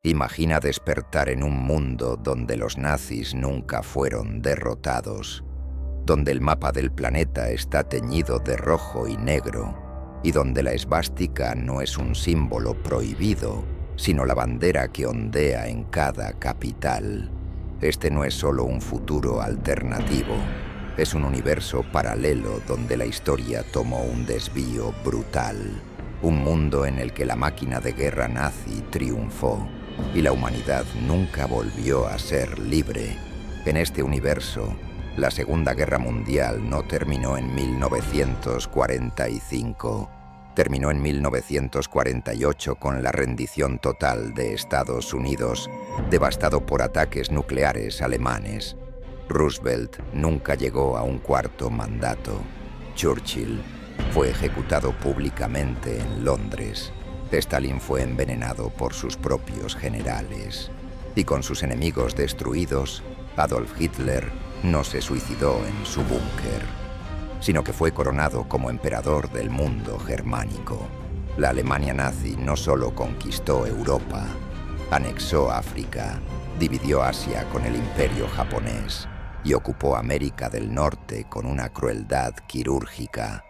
Imagina despertar en un mundo donde los nazis nunca fueron derrotados, donde el mapa del planeta está teñido de rojo y negro, y donde la esvástica no es un símbolo prohibido, sino la bandera que ondea en cada capital. Este no es solo un futuro alternativo, es un universo paralelo donde la historia tomó un desvío brutal. Un mundo en el que la máquina de guerra nazi triunfó y la humanidad nunca volvió a ser libre. En este universo, la Segunda Guerra Mundial no terminó en 1945. Terminó en 1948 con la rendición total de Estados Unidos, devastado por ataques nucleares alemanes. Roosevelt nunca llegó a un cuarto mandato. Churchill fue ejecutado públicamente en Londres. Stalin fue envenenado por sus propios generales. Y con sus enemigos destruidos, Adolf Hitler no se suicidó en su búnker, sino que fue coronado como emperador del mundo germánico. La Alemania nazi no solo conquistó Europa, anexó África, dividió Asia con el Imperio japonés y ocupó América del Norte con una crueldad quirúrgica.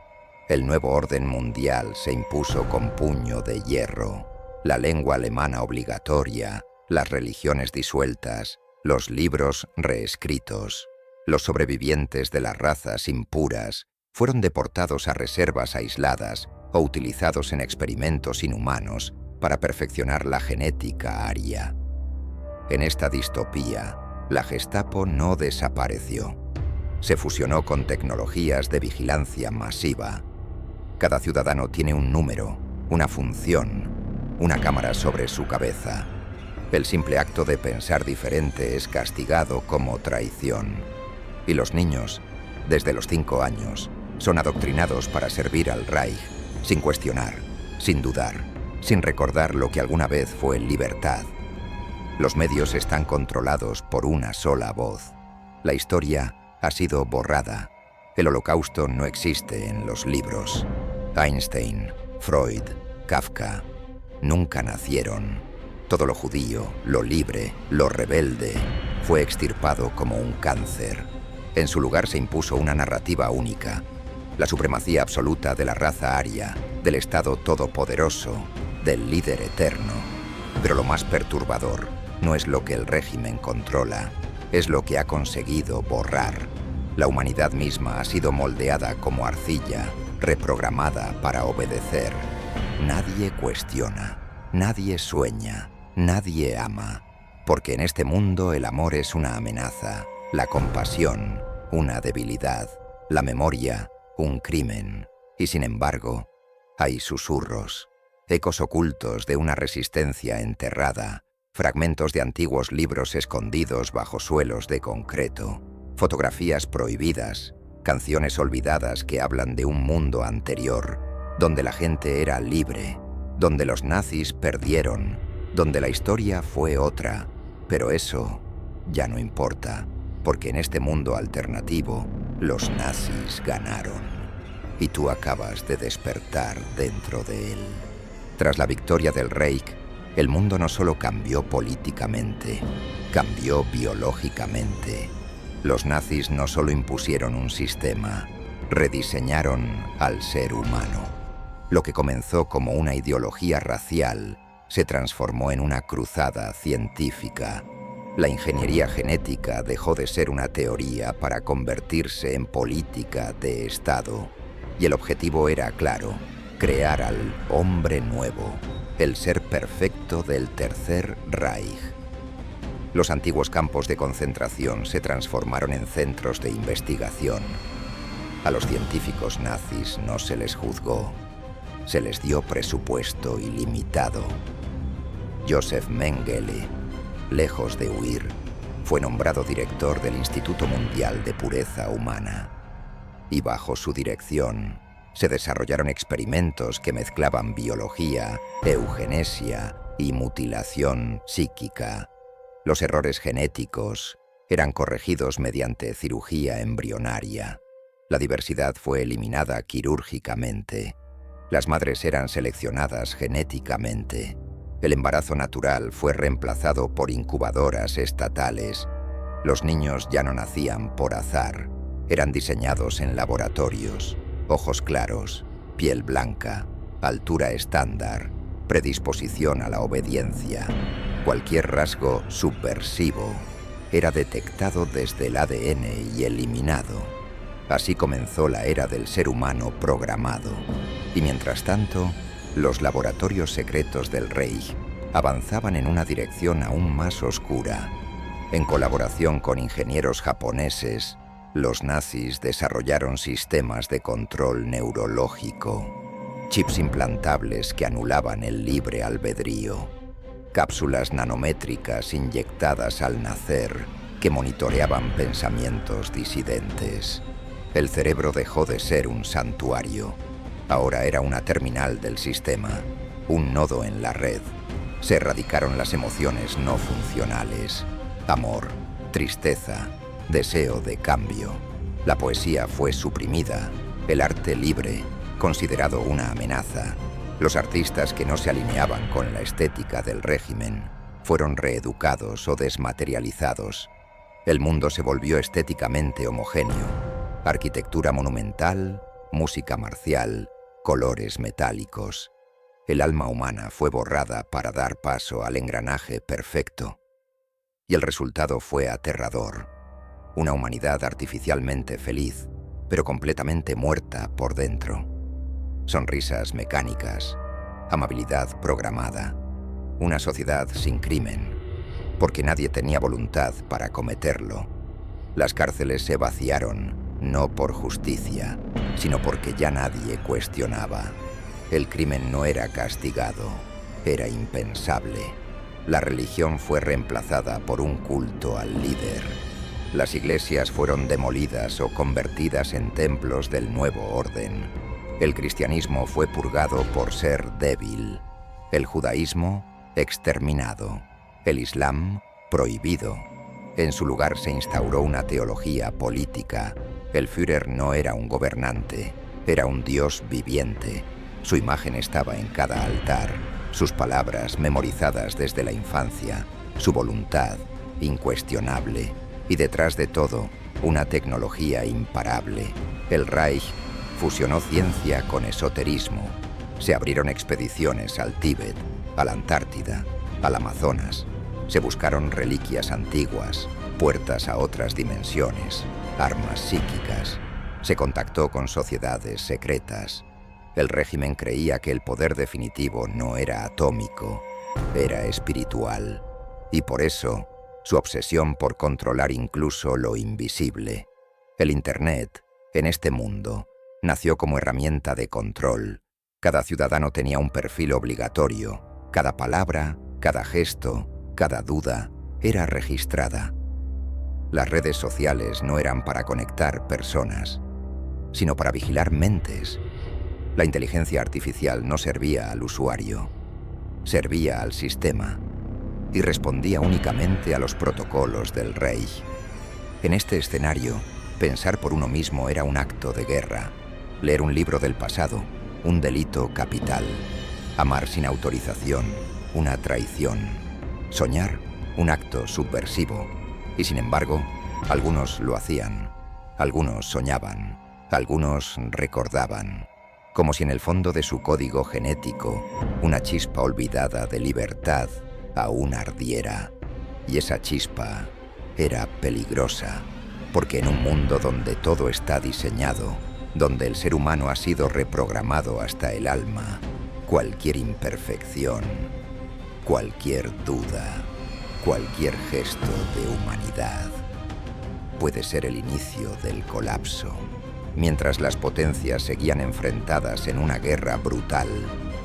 El nuevo orden mundial se impuso con puño de hierro. La lengua alemana obligatoria, las religiones disueltas, los libros reescritos. Los sobrevivientes de las razas impuras fueron deportados a reservas aisladas o utilizados en experimentos inhumanos para perfeccionar la genética aria. En esta distopía, la Gestapo no desapareció. Se fusionó con tecnologías de vigilancia masiva. Cada ciudadano tiene un número, una función, una cámara sobre su cabeza. El simple acto de pensar diferente es castigado como traición. Y los niños, desde los 5 años, son adoctrinados para servir al Reich, sin cuestionar, sin dudar, sin recordar lo que alguna vez fue libertad. Los medios están controlados por una sola voz. La historia ha sido borrada. El Holocausto no existe en los libros. Einstein, Freud, Kafka nunca nacieron. Todo lo judío, lo libre, lo rebelde, fue extirpado como un cáncer. En su lugar se impuso una narrativa única, la supremacía absoluta de la raza aria, del Estado todopoderoso, del líder eterno. Pero lo más perturbador no es lo que el régimen controla, es lo que ha conseguido borrar. La humanidad misma ha sido moldeada como arcilla, reprogramada para obedecer. Nadie cuestiona, nadie sueña, nadie ama, porque en este mundo el amor es una amenaza, la compasión, una debilidad, la memoria, un crimen. Y sin embargo, hay susurros, ecos ocultos de una resistencia enterrada, fragmentos de antiguos libros escondidos bajo suelos de concreto, fotografías prohibidas, canciones olvidadas que hablan de un mundo anterior, donde la gente era libre, donde los nazis perdieron, donde la historia fue otra. Pero eso ya no importa, porque en este mundo alternativo, los nazis ganaron. Y tú acabas de despertar dentro de él. Tras la victoria del Reich, el mundo no solo cambió políticamente, cambió biológicamente. Los nazis no solo impusieron un sistema, rediseñaron al ser humano. Lo que comenzó como una ideología racial se transformó en una cruzada científica. La ingeniería genética dejó de ser una teoría para convertirse en política de Estado. Y el objetivo era claro: crear al hombre nuevo, el ser perfecto del Tercer Reich. Los antiguos campos de concentración se transformaron en centros de investigación. A los científicos nazis no se les juzgó, se les dio presupuesto ilimitado. Joseph Mengele, lejos de huir, fue nombrado director del Instituto Mundial de Pureza Humana. Y bajo su dirección se desarrollaron experimentos que mezclaban biología, eugenesia y mutilación psíquica. Los errores genéticos eran corregidos mediante cirugía embrionaria. La diversidad fue eliminada quirúrgicamente. Las madres eran seleccionadas genéticamente. El embarazo natural fue reemplazado por incubadoras estatales. Los niños ya no nacían por azar. Eran diseñados en laboratorios. Ojos claros, piel blanca, altura estándar, predisposición a la obediencia. Cualquier rasgo subversivo era detectado desde el ADN y eliminado. Así comenzó la era del ser humano programado. Y mientras tanto, los laboratorios secretos del Reich avanzaban en una dirección aún más oscura. En colaboración con ingenieros japoneses, los nazis desarrollaron sistemas de control neurológico, chips implantables que anulaban el libre albedrío, cápsulas nanométricas inyectadas al nacer que monitoreaban pensamientos disidentes. El cerebro dejó de ser un santuario. Ahora era una terminal del sistema, un nodo en la red. Se erradicaron las emociones no funcionales: amor, tristeza, deseo de cambio. La poesía fue suprimida, el arte libre, considerado una amenaza. Los artistas que no se alineaban con la estética del régimen fueron reeducados o desmaterializados. El mundo se volvió estéticamente homogéneo: arquitectura monumental, música marcial, colores metálicos. El alma humana fue borrada para dar paso al engranaje perfecto. Y el resultado fue aterrador. Una humanidad artificialmente feliz, pero completamente muerta por dentro. Sonrisas mecánicas, amabilidad programada, una sociedad sin crimen, porque nadie tenía voluntad para cometerlo. Las cárceles se vaciaron, no por justicia, sino porque ya nadie cuestionaba. El crimen no era castigado, era impensable. La religión fue reemplazada por un culto al líder. Las iglesias fueron demolidas o convertidas en templos del nuevo orden. El cristianismo fue purgado por ser débil. El judaísmo, exterminado. El islam, prohibido. En su lugar se instauró una teología política. El Führer no era un gobernante, era un dios viviente. Su imagen estaba en cada altar, sus palabras memorizadas desde la infancia, su voluntad incuestionable y detrás de todo, una tecnología imparable. El Reich fusionó ciencia con esoterismo. Se abrieron expediciones al Tíbet, a la Antártida, al Amazonas. Se buscaron reliquias antiguas, puertas a otras dimensiones, armas psíquicas. Se contactó con sociedades secretas. El régimen creía que el poder definitivo no era atómico, era espiritual. Y por eso, su obsesión por controlar incluso lo invisible. El Internet, en este mundo, nació como herramienta de control. Cada ciudadano tenía un perfil obligatorio. Cada palabra, cada gesto, cada duda era registrada. Las redes sociales no eran para conectar personas, sino para vigilar mentes. La inteligencia artificial no servía al usuario, servía al sistema y respondía únicamente a los protocolos del Reich. En este escenario, pensar por uno mismo era un acto de guerra, leer un libro del pasado, un delito capital, amar sin autorización, una traición, soñar, un acto subversivo. Y sin embargo, algunos lo hacían, algunos soñaban, algunos recordaban, como si en el fondo de su código genético una chispa olvidada de libertad aún ardiera. Y esa chispa era peligrosa, porque en un mundo donde todo está diseñado, donde el ser humano ha sido reprogramado hasta el alma, cualquier imperfección, cualquier duda, cualquier gesto de humanidad puede ser el inicio del colapso. Mientras las potencias seguían enfrentadas en una guerra brutal,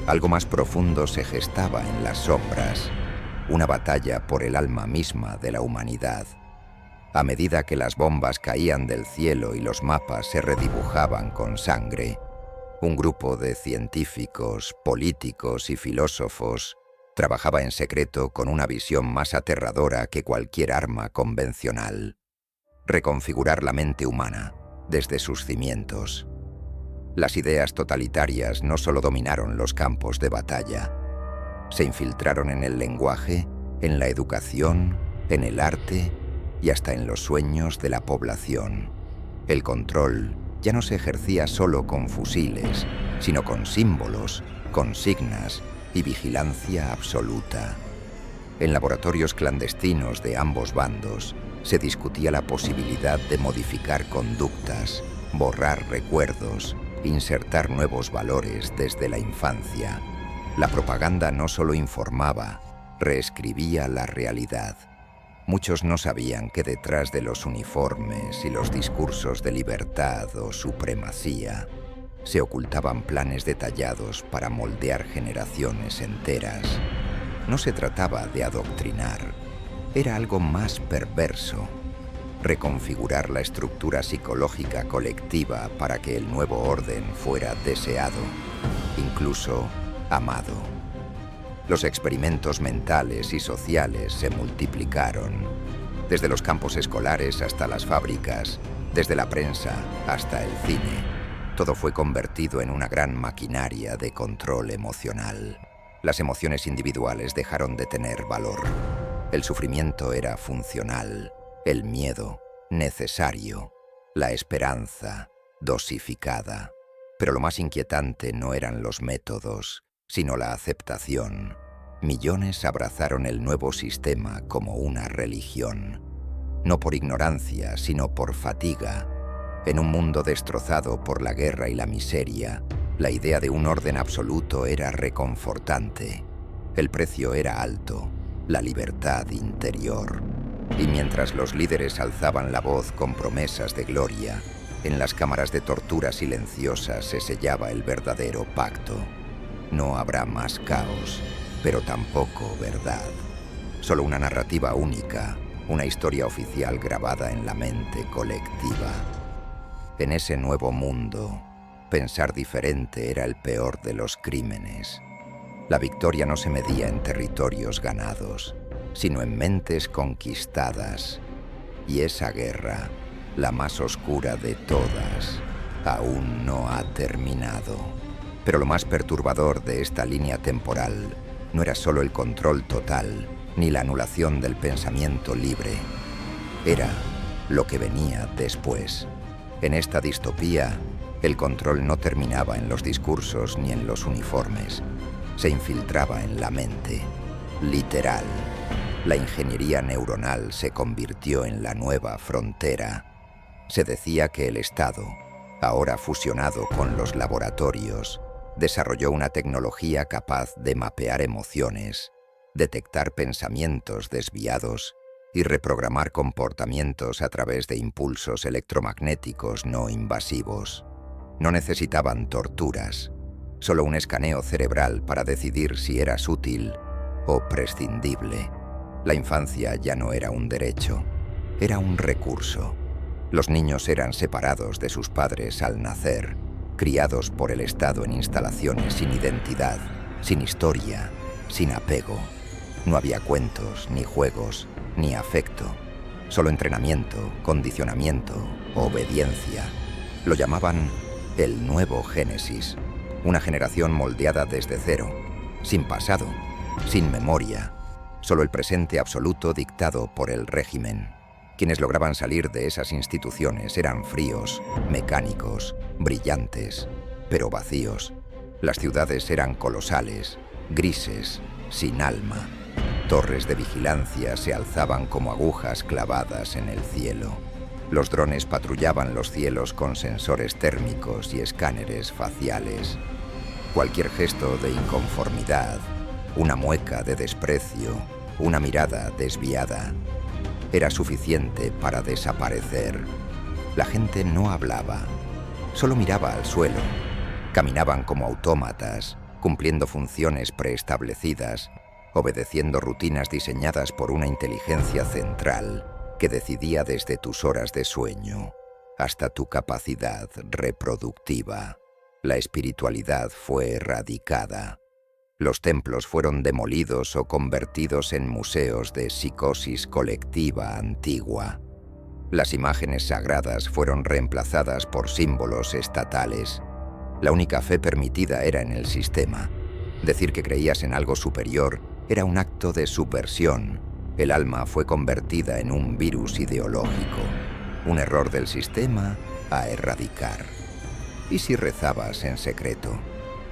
algo más profundo se gestaba en las sombras, una batalla por el alma misma de la humanidad. A medida que las bombas caían del cielo y los mapas se redibujaban con sangre, un grupo de científicos, políticos y filósofos trabajaba en secreto con una visión más aterradora que cualquier arma convencional: reconfigurar la mente humana desde sus cimientos. Las ideas totalitarias no solo dominaron los campos de batalla, Se infiltraron en el lenguaje, en la educación, en el arte y hasta en los sueños de la población. El control ya no se ejercía solo con fusiles, sino con símbolos, consignas y vigilancia absoluta. En laboratorios clandestinos de ambos bandos se discutía la posibilidad de modificar conductas, borrar recuerdos, insertar nuevos valores desde la infancia. La propaganda no solo informaba, reescribía la realidad. Muchos no sabían que detrás de los uniformes y los discursos de libertad o supremacía se ocultaban planes detallados para moldear generaciones enteras. No se trataba de adoctrinar, era algo más perverso: reconfigurar la estructura psicológica colectiva para que el nuevo orden fuera deseado, incluso amado. Los experimentos mentales y sociales se multiplicaron, desde los campos escolares hasta las fábricas, desde la prensa hasta el cine. Todo fue convertido en una gran maquinaria de control emocional. Las emociones individuales dejaron de tener valor. El sufrimiento era funcional, el miedo necesario, la esperanza dosificada. Pero lo más inquietante no eran los métodos, sino la aceptación. Millones abrazaron el nuevo sistema como una religión, no por ignorancia, sino por fatiga. En un mundo destrozado por la guerra y la miseria, la idea de un orden absoluto era reconfortante. El precio era alto, la libertad interior. Y mientras los líderes alzaban la voz con promesas de gloria, en las cámaras de tortura silenciosas se sellaba el verdadero pacto. No habrá más caos, pero tampoco verdad. Solo una narrativa única, una historia oficial grabada en la mente colectiva. En ese nuevo mundo, pensar diferente era el peor de los crímenes. La victoria no se medía en territorios ganados, sino en mentes conquistadas. Y esa guerra, la más oscura de todas, aún no ha terminado. Pero lo más perturbador de esta línea temporal no era solo el control total, ni la anulación del pensamiento libre. Era lo que venía después. En esta distopía, el control no terminaba en los discursos ni en los uniformes. Se infiltraba en la mente, literal. La ingeniería neuronal se convirtió en la nueva frontera. Se decía que el Estado, ahora fusionado con los laboratorios, desarrolló una tecnología capaz de mapear emociones, detectar pensamientos desviados y reprogramar comportamientos a través de impulsos electromagnéticos no invasivos. No necesitaban torturas, solo un escaneo cerebral para decidir si eras útil o prescindible. La infancia ya no era un derecho, era un recurso. Los niños eran separados de sus padres al nacer, criados por el Estado en instalaciones sin identidad, sin historia, sin apego. No había cuentos, ni juegos, ni afecto, solo entrenamiento, condicionamiento, obediencia. Lo llamaban el nuevo Génesis, una generación moldeada desde cero, sin pasado, sin memoria, solo el presente absoluto dictado por el régimen. Quienes lograban salir de esas instituciones eran fríos, mecánicos, brillantes, pero vacíos. Las ciudades eran colosales, grises, sin alma. Torres de vigilancia se alzaban como agujas clavadas en el cielo. Los drones patrullaban los cielos con sensores térmicos y escáneres faciales. Cualquier gesto de inconformidad, una mueca de desprecio, una mirada desviada, era suficiente para desaparecer. La gente no hablaba, solo miraba al suelo. Caminaban como autómatas, cumpliendo funciones preestablecidas, obedeciendo rutinas diseñadas por una inteligencia central que decidía desde tus horas de sueño hasta tu capacidad reproductiva. La espiritualidad fue erradicada. Los templos fueron demolidos o convertidos en museos de psicosis colectiva antigua. Las imágenes sagradas fueron reemplazadas por símbolos estatales. La única fe permitida era en el sistema. Decir que creías en algo superior era un acto de subversión. El alma fue convertida en un virus ideológico, un error del sistema a erradicar. ¿Y si rezabas en secreto?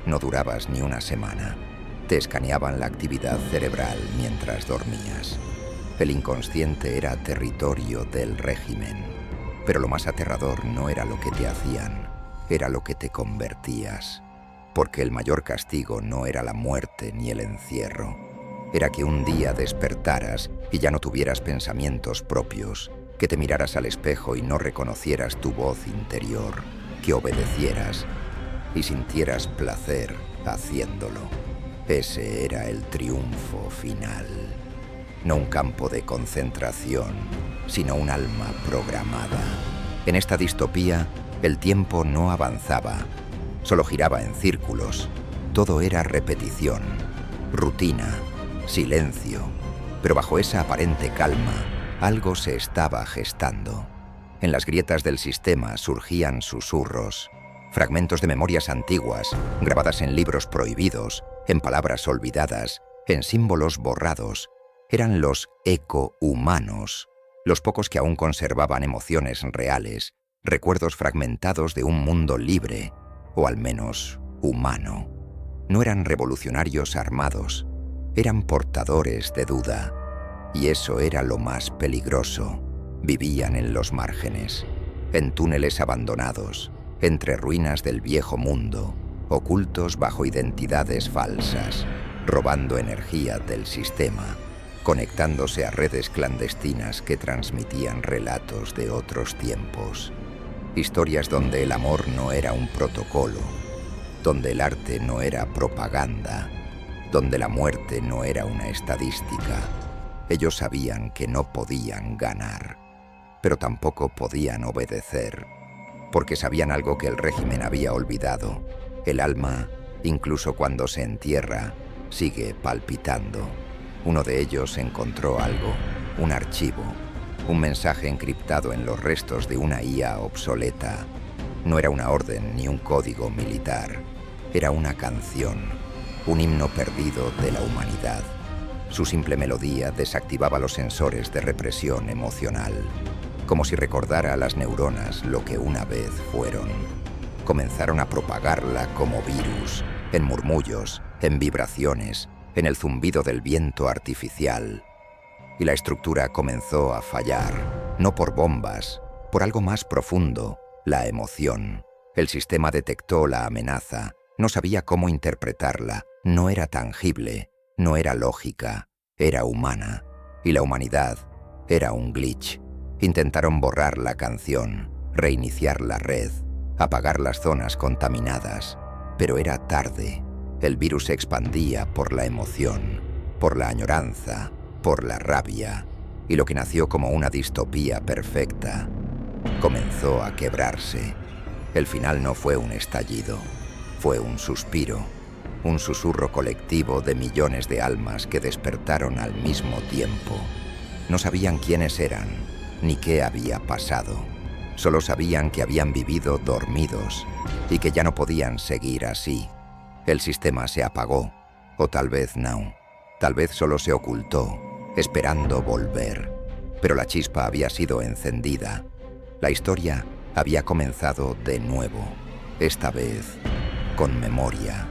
No durabas ni una semana. Te escaneaban la actividad cerebral mientras dormías. El inconsciente era territorio del régimen. Pero lo más aterrador no era lo que te hacían, era lo que te convertías. Porque el mayor castigo no era la muerte ni el encierro. Era que un día despertaras y ya no tuvieras pensamientos propios, que te miraras al espejo y no reconocieras tu voz interior, que obedecieras y sintieras placer haciéndolo. Ese era el triunfo final. No un campo de concentración, sino un alma programada. En esta distopía, el tiempo no avanzaba, solo giraba en círculos. Todo era repetición, rutina, silencio, pero bajo esa aparente calma, algo se estaba gestando. En las grietas del sistema surgían susurros, fragmentos de memorias antiguas, grabadas en libros prohibidos, en palabras olvidadas, en símbolos borrados. Eran los eco-humanos, los pocos que aún conservaban emociones reales, recuerdos fragmentados de un mundo libre, o al menos humano. No eran revolucionarios armados, eran portadores de duda. Y eso era lo más peligroso. Vivían en los márgenes, en túneles abandonados, entre ruinas del viejo mundo, ocultos bajo identidades falsas, robando energía del sistema, conectándose a redes clandestinas que transmitían relatos de otros tiempos. Historias donde el amor no era un protocolo, donde el arte no era propaganda, donde la muerte no era una estadística. Ellos sabían que no podían ganar, pero tampoco podían obedecer, porque sabían algo que el régimen había olvidado. El alma, incluso cuando se entierra, sigue palpitando. Uno de ellos encontró algo, un archivo, un mensaje encriptado en los restos de una IA obsoleta. No era una orden ni un código militar, era una canción, un himno perdido de la humanidad. Su simple melodía desactivaba los sensores de represión emocional, como si recordara a las neuronas lo que una vez fueron. Comenzaron a propagarla como virus, en murmullos, en vibraciones, en el zumbido del viento artificial. Y la estructura comenzó a fallar, no por bombas, por algo más profundo, la emoción. El sistema detectó la amenaza, no sabía cómo interpretarla, no era tangible, no era lógica, era humana. Y la humanidad era un glitch. Intentaron borrar la canción, reiniciar la red, apagar las zonas contaminadas, pero era tarde. El virus se expandía por la emoción, por la añoranza, por la rabia, y lo que nació como una distopía perfecta comenzó a quebrarse. El final no fue un estallido, fue un suspiro, un susurro colectivo de millones de almas que despertaron al mismo tiempo. No sabían quiénes eran, ni qué había pasado. Solo sabían que habían vivido dormidos y que ya no podían seguir así. El sistema se apagó, o tal vez no. Tal vez solo se ocultó, esperando volver. Pero la chispa había sido encendida. La historia había comenzado de nuevo, esta vez con memoria.